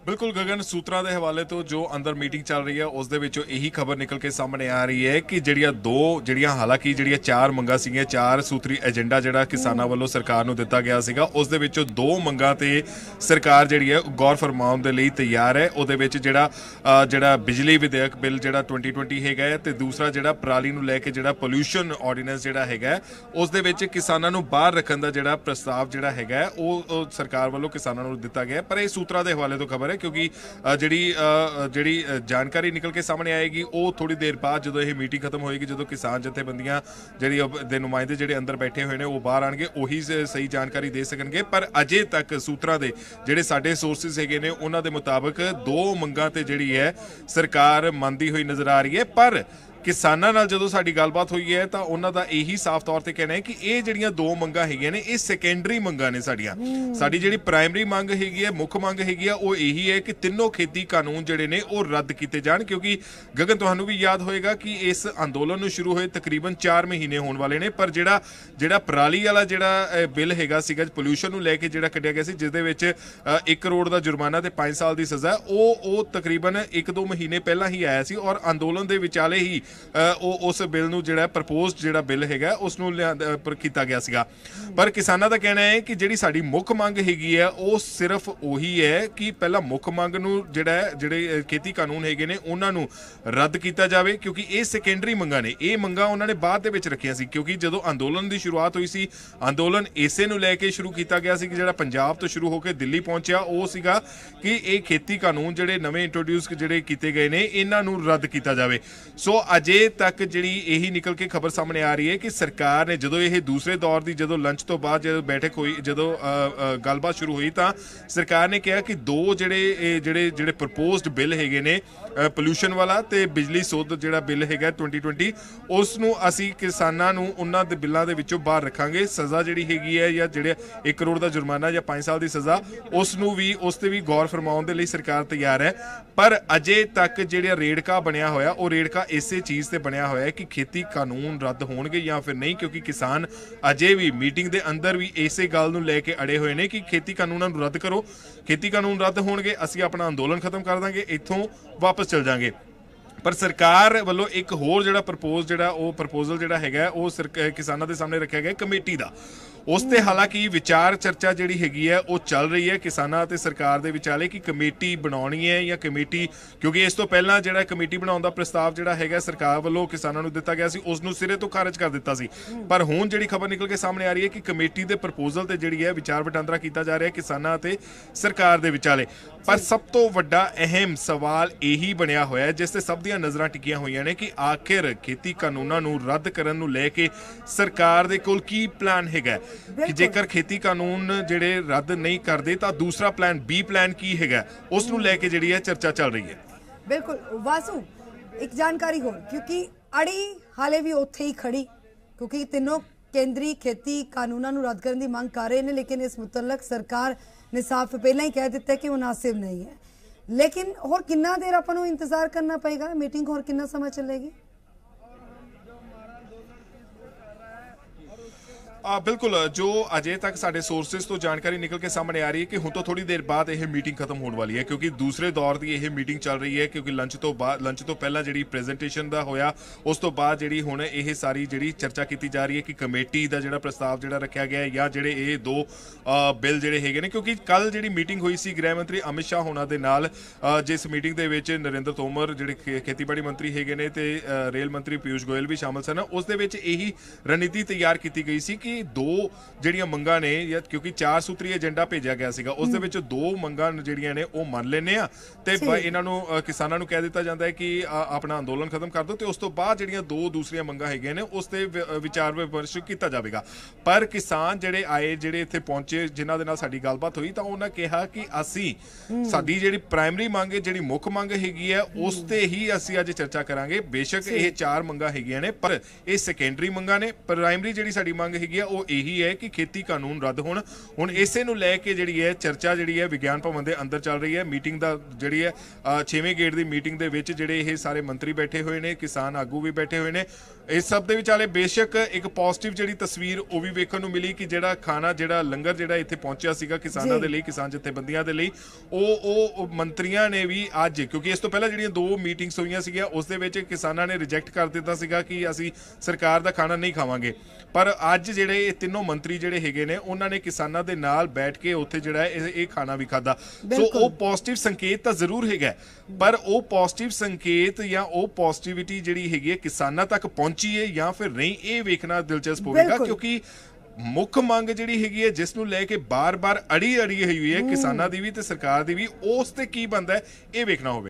बिल्कुल गगन सूत्रों के हवाले तो जो अंदर मीटिंग चल रही है उस यही खबर निकल के सामने आ रही है कि जड़ियां हालांकि जड़ियां चार मंगां सीगियां चार सूत्री एजेंडा जिहड़ा किसानां वालों सरकार नूं दिता गया सीगा उस दे विचों दो मंगां ते सरकार जिहड़ी है गौर फरमाउण दे लई तैयार है। उहदे विच जिहड़ा बिजली विधेयक बिल जिहड़ा 2020 हैगा ते दूसरा जिहड़ा पराली नूं लैके जिहड़ा पोल्यूशन ऑर्डीनेंस जिहड़ा हैगा उस दे विच किसानां नूं बाहर रखण दा जिहड़ा प्रस्ताव जिहड़ा हैगा ਉਹ सरकार वालों किसानां नूं दिता गया। पर ਇਹ सूत्रों के हवाले तो खबर है क्योंकि ਜਿਹੜੀ जानकारी निकल के सामने आएगी वो थोड़ी देर बाद जो ये मीटिंग खत्म होएगी जो किसान जथेबंदियां जिहड़ी नुमाइंदे जिहड़े अंदर बैठे हुए हैं वो बाहर आएंगे उही सही जानकारी दे सकणगे। पर अजे तक सूत्रों के जिहड़े साडे सोर्सिस हैगे ने उन्हां दे मुताबिक दो मंगां ते जिहड़ी है सरकार मंनदी हुई नज़र आ रही है। पर किसानां नाल जदों साडी गलबात हुई है तो उन्हां दा यही साफ तौर पर कहना है कि ये जिहड़ियां दो मंगां हैगियां ने ये सैकेंडरी मंगां ने साडियां। साडी जिहड़ी प्राइमरी मंग हैगी है मुख मंग हैगी है वो यही है कि तीनों खेती कानून जिहड़े ने वो रद्द किए जाण। क्योंकि गगन तुहानूं भी याद होएगा कि इस अंदोलन नूं शुरू होए तकरीबन 4 महीने होने वाले ने पर जिहड़ा पराली वाला जिहड़ा बिल हैगा सीगा पोल्यूशन नूं लैके जिहड़ा कढिया गया सी जिसदे विच 1 करोड़ दा जुर्माना ते 5 साल दी सज़ा वो तकरीबन 1-2 महीने पहला ही आया सी और अंदोलन दे विचाले ही उस बिल नूं जिहड़ा प्रपोज जिहड़ा बिल हैगा उस नूं कीता गया सीगा। पर किसानां दा कहना है कि जिहड़ी साडी मुख मंग हैगी है वो सिर्फ उही है कि पहला मुख मंग नूं जिहड़े खेती कानून हैगे ने उन्हां नूं रद्द कीता जावे क्योंकि ये सैकेंडरी मंगां ने। ये मंगां उन्हां ने बाद दे विच रखियां सी क्योंकि जदों अंदोलन दी शुरुआत हुई सी अंदोलन इसे नूं लैके शुरू कीता गया सी कि जिहड़ा पंजाब तो शुरू होकर दिल्ली पहुंचिया वो सीगा कि ये खेती कानून जिहड़े नवें इंट्रोड्यूस जिहड़े कीते गए ने इन्हां नूं रद्द कीता जावे। सो अजे तक जिहड़ी यही निकल के खबर सामने आ रही है कि सरकार ने जदों ये दूसरे दौर की जदों लंच तो बाद जदों बैठक हुई जदों गलबात शुरू हुई तो सरकार ने कहा कि दो जिहड़े प्रपोज्ड बिल हैगे ने पोल्यूशन वाला ते बिजली सोध जिहड़ा बिल हैगा 2020 उस नूं असीं किसानां नूं उन्हां दे बिल्लां दे विचों बाहर रखांगे। सज़ा जिहड़ी हैगी है या जिहड़े 1 करोड़ दा जुर्माना या 5 साल दी सज़ा उस नूं भी उस ते भी गौर फरमाउण दे लई सरकार तैयार है। पर अजे तक जिहड़ा रेड़का बनिया होया वो रेड़का इसे चीज़ ते बनिया होया है कि खेती कानून रद्द होणगे या फिर नहीं क्योंकि किसान अजे भी मीटिंग दे अंदर भी इसे गल नूं लैके अड़े हुए ने कि खेती कानूनां नूं रद्द करो खेती कानून रद्द होणगे असीं अपना अंदोलन खत्म कर दांगे इत्थों वापस चल जाएंगे। पर सरकार वालों एक होर जिहड़ा प्रपोज जिहड़ा वो प्रपोजल जिहड़ा हैगा वो किसानां दे सामने रखिया गया कमेटी दा उसते हालांकि विचार चर्चा जिहड़ी हैगी है वो चल रही है किसानां ते सरकार दे विचाले कि कमेटी बनाउणी है या कमेटी क्योंकि इस तो पहला जिहड़ा कमेटी बनाउण दा प्रस्ताव जिहड़ा हैगा सरकार वालों किसानां नूं दिता गया सी उस नूं सिरे तो खारिज कर दिता सी। पर हुण जिहड़ी खबर निकल के सामने आ रही है कि कमेटी दे प्रपोजल ते जिहड़ी है विचार वटांदरा कीता जा रहा है किसानां ते सरकार दे विचाले। पर सब तो वड्डा अहम सवाल यही बनिया होया है जिस ते सब दीआं नज़रां टिकियां होईयां ने कि आखिर खेती कानूनां नूं रद्द करन नूं लैके सरकार दे कोल की प्लान हैगा कि जेकर खेती कानून जिहड़े रद्द नहीं करदे तां दूसरा प्लान बी प्लान की हैगा उस नूं लैके जिहड़ी है चर्चा चल रही है। बिल्कुल वासु एक जानकारी होर क्योंकि अड़ी हाले भी उत्थे ही खड़ी क्योंकि तीनों केंद्रीय खेती कानूनां नूं रद्द करने की मांग कर रहे हैं लेकिन इस मुतलक सरकार ने साफ पहला ही कह दिता है कि मुनासिब नहीं है। लेकिन होर कितना देर आपां नूं इंतजार करना पएगा मीटिंग होर कितना समय चलेगी? बिल्कुल जो अजे तक साडे सोर्सिस तो जानकारी निकल के सामने आ रही है कि हुण तो थोड़ी देर बाद यह मीटिंग खत्म होने वाली है क्योंकि दूसरे दौर की यह मीटिंग चल रही है क्योंकि लंच तो पहला जिहड़ी प्रेजेंटेशन दा होया उस तो बाद जिहड़ी हुण यह सारी जिहड़ी चर्चा की जा रही है कि कमेटी का जिहड़ा प्रस्ताव जिहड़ा रखा गया है या जिहड़े ये दो बिल जिहड़े हैगे ने क्योंकि कल जिहड़ी मीटिंग हुई सी गृह मंत्री अमित शाह होना दे नाल जिस मीटिंग दे विच नरेंद्र तोमर जिहड़े खेतीबाड़ी मंत्री हैगे ने ते रेल मंत्री पीयूष गोयल भी शामिल सन उस दे विच यही रणनीति तैयार की गई सी कि दो जिहड़ियां मंगां ने क्योंकि 4 सूत्री एजेंडा भेजा गया सीगा उस दे विच दो मंगां जिहड़ियां ने वो मान लेने आ ते इन्हां नूं किसानां नूं कह दिता जांदा है कि अपना अंदोलन खत्म कर दो ते उस तो बाद जिहड़ियां दो दूसरियां मंगां हैगियां ने उस ते विचार विमर्श कीता जावेगा। पर किसान जिहड़े आए जिहड़े इत्थे पहुंचे जिन्हां दे नाल साडी गलबात हुई तां उन्हां कहा कि असीं साडी जिहड़ी प्राइमरी मंग है जिहड़ी मुख मंग हैगी है उस ते ही असीं अज चर्चा करांगे। बेशक ये 4 मंगां हैगियां ने पर ये सैकेंडरी मंगां ने प्राइमरी जिहड़ी साडी मंग हैगी ਹੈ ਉਹ ਇਹੀ ਹੈ ਕਿ ਖੇਤੀ ਕਾਨੂੰਨ ਰੱਦ ਹੋਣ। ਹੁਣ ਇਸੇ ਨੂੰ ਲੈ ਕੇ ਜਿਹੜੀ ਹੈ ਚਰਚਾ ਜਿਹੜੀ ਹੈ ਵਿਗਿਆਨ ਭਵਨ ਦੇ ਅੰਦਰ ਚੱਲ ਰਹੀ ਹੈ। ਮੀਟਿੰਗ ਦਾ ਜਿਹੜੀ ਹੈ 6ਵੇਂ ਗੇੜ ਦੀ ਮੀਟਿੰਗ ਦੇ ਵਿੱਚ ਜਿਹੜੇ ਇਹ ਸਾਰੇ ਮੰਤਰੀ ਬੈਠੇ ਹੋਏ ਨੇ, ਕਿਸਾਨ ਆਗੂ ਵੀ ਬੈਠੇ ਹੋਏ ਨੇ। ਇਸ ਸਭ ਦੇ ਵਿਚਾਲੇ ਬੇਸ਼ੱਕ ਇੱਕ ਪੋਜ਼ਿਟਿਵ ਜਿਹੜੀ ਤਸਵੀਰ ਉਹ ਵੀ ਵੇਖਣ ਨੂੰ ਮਿਲੀ ਕਿ ਜਿਹੜਾ ਖਾਣਾ ਜਿਹੜਾ ਲੰਗਰ ਜਿਹੜਾ ਇੱਥੇ ਪਹੁੰਚਿਆ ਸੀਗਾ ਕਿਸਾਨਾਂ ਦੇ ਲਈ, ਕਿਸਾਨ ਜਥੇਬੰਦੀਆਂ ਦੇ ਲਈ, ਉਹ ਮੰਤਰੀਆਂ ਨੇ ਵੀ ਅੱਜ, ਕਿਉਂਕਿ ਇਸ ਤੋਂ ਪਹਿਲਾਂ ਜਿਹੜੀਆਂ 2 ਮੀਟਿੰਗਸ ਹੋਈਆਂ ਸੀਗੀਆਂ ਉਸ ਦੇ ਵਿੱਚ ਕਿਸਾਨਾਂ ਨੇ ਰਿਜੈਕਟ ਕਰ ਦਿੱਤਾ ਸੀਗਾ ਕਿ ਅਸੀਂ ਸਰਕਾਰ ਦਾ ਖਾਣਾ ਨਹੀਂ ਖਾਵਾਂਗੇ, ਪਰ ਅੱਜ ਜਿਹੜੇ ਇਹ ਤਿੰਨੋਂ ਮੰਤਰੀ ਜਿਹੜੇ ਹੈਗੇ ਨੇ ਉਹਨਾਂ ਨੇ ਕਿਸਾਨਾਂ ਦੇ ਨਾਲ ਬੈਠ ਕੇ ਉੱਥੇ ਜਿਹੜਾ ਇਹ ਖਾਣਾ ਵੀ ਖਾਦਾ। ਸੋ ਉਹ ਪੋਜ਼ਿਟਿਵ ਸੰਕੇਤ ਤਾਂ ਜ਼ਰੂਰ ਹੈਗਾ, ਪਰ ਉਹ ਪੋਜ਼ਿਟਿਵ ਸੰਕੇਤ ਜਾਂ ਉਹ ਪੋਜ਼ਿਟਿਵਿਟੀ ਜਿਹੜੀ ਹੈਗੀ ਹੈ ਕਿਸਾਨਾਂ ਤੱਕ ਪਹੁੰਚੀ ਹੈ ਜਾਂ ਫਿਰ ਨਹੀਂ, ਇਹ ਵੇਖਣਾ ਦਿਲਚਸਪ ਹੋਵੇਗਾ। ਕਿਉਂਕਿ ਮੁੱਖ ਮੰਗ ਜਿਹੜੀ ਹੈਗੀ ਹੈ ਜਿਸ ਨੂੰ ਲੈ ਕੇ ਬਾਰ-ਬਾਰ ਅੜੀ ਹੋਈ ਹੈ ਕਿਸਾਨਾਂ ਦੀ ਵੀ ਤੇ ਸਰਕਾਰ ਦੀ ਵੀ, ਉਸ ਤੇ ਕੀ ਬਣਦਾ ਹੈ ਇਹ ਵੇਖਣਾ ਹੋਵੇ।